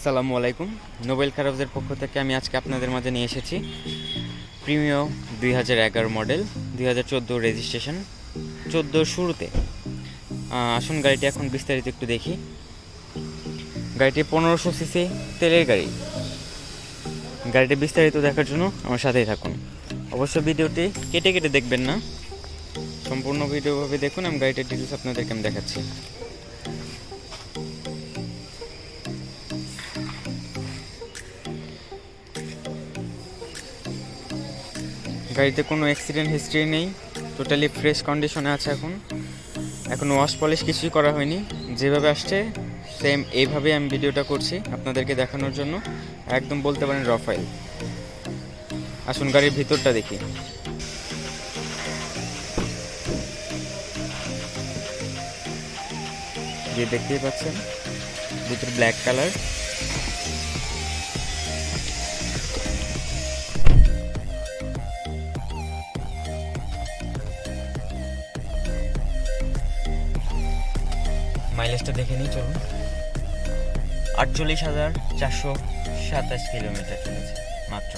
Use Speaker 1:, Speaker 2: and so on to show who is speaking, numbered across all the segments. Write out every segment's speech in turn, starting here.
Speaker 1: আসসালামু আলাইকুম। নোবেল কারভসের পক্ষ থেকে আমি আজকে আপনাদের মাঝে নিয়ে এসেছি প্রিমিও 2011 মডেল, 2014 রেজিস্ট্রেশন, 14 শুরুতে। আসুন গাড়িটি এখন বিস্তারিত একটু দেখি। গাড়িটি 1500 সিসি তেলের গাড়ি। গাড়িটি বিস্তারিত দেখার জন্য আমার সাথেই থাকুন। অবশ্য ভিডিওটি কেটে কেটে দেখবেন না, সম্পূর্ণ ভিডিওভাবে দেখুন। আমি গাড়িটির ডিটেলস আপনাদেরকে আমি দেখাচ্ছি। গাড়িতে কোনো অ্যাক্সিডেন্ট হিস্ট্রি নেই, টোটালি ফ্রেশ কন্ডিশনে আছে। এখন ওয়াশ পলিশ কিছুই করা হয়নি, যেভাবে আসছে সেম এইভাবে আমি ভিডিওটা করছি আপনাদেরকে দেখানোর জন্য। একদম বলতে পারেন র ফাইল। আসুন গাড়ির ভিতরটা দেখি। যে দেখতেই পাচ্ছেন ভিতর ব্ল্যাক কালার। মাইলেজটা দেখে নিই, চলুন। 48,427 কিলোমিটার চলেছে মাত্র।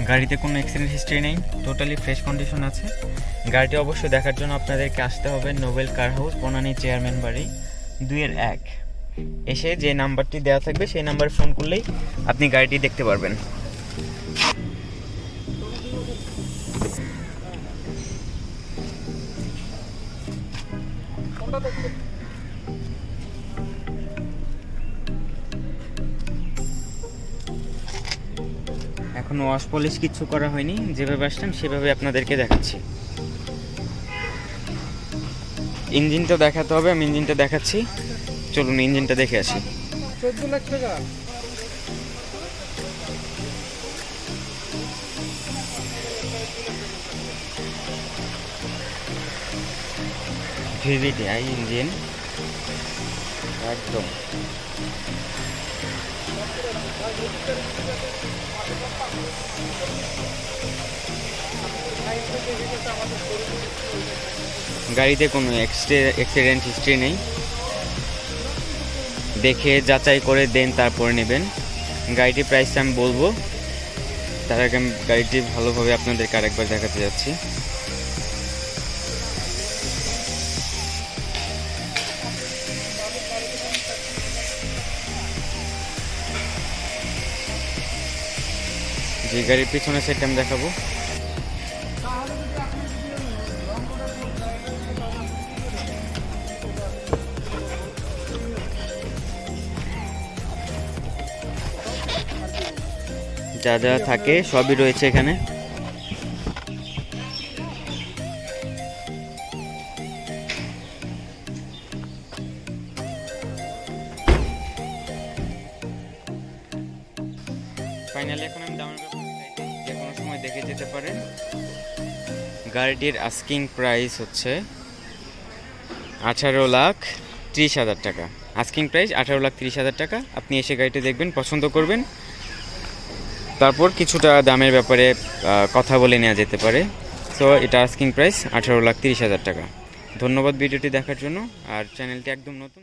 Speaker 1: গাড়িতে কোনো অ্যাক্সিডেন্ট হিস্ট্রি নেই, টোটালি ফ্রেশ কন্ডিশন আছে। গাড়িটি অবশ্যই দেখার জন্য আপনাদেরকে আসতে হবে নোবেল কার হাউস, বনানী চেয়ারম্যান বাড়ি 2-1। এসে যে নাম্বারটি দেওয়া থাকবে সেই নাম্বারে ফোন করলেই আপনি গাড়িটি দেখতে পারবেন। এখন ওয়াশ পলিশ কিছু করা হয়নি, যেভাবে আসলাম সেভাবে আপনাদেরকে দেখাচ্ছি। ইঞ্জিনটা দেখাতে হবে, আমি ইঞ্জিনটা দেখাচ্ছি। চলুন ইঞ্জিনটা দেখে আসি।
Speaker 2: 14 লাখ টাকা।
Speaker 1: ভিভিটিআই ইঞ্জিন একদম। গাড়িতে কোনো অ্যাক্সিডেন্ট হিস্ট্রি নেই, দেখে যাচাই করে দেন তারপরে নেবেন। গাড়িটির প্রাইসটা আমি বলবো, তার আগে আমি গাড়িটি ভালোভাবে আপনাদেরকে আরেকবার দেখাতে যাচ্ছি। যে গাড়ির পিছনে সেটা আমি দেখাবো। যা যা থাকে সবই রয়েছে এখানে। ফাইনালি এখন আমি দামের ব্যাপারে যে কোনো সময় দেখে যেতে পারেন। গাড়িটির আস্কিং প্রাইস হচ্ছে 18,30,000 টাকা। আস্কিং প্রাইস 18,30,000 টাকা। আপনি এসে গাড়িটি দেখবেন, পছন্দ করবেন, তারপর কিছুটা দামের ব্যাপারে কথা বলে নেওয়া যেতে পারে। সো এটা আস্কিং প্রাইস 18,30,000 টাকা। ধন্যবাদ ভিডিওটি দেখার জন্য। আর চ্যানেলটি একদম নতুন।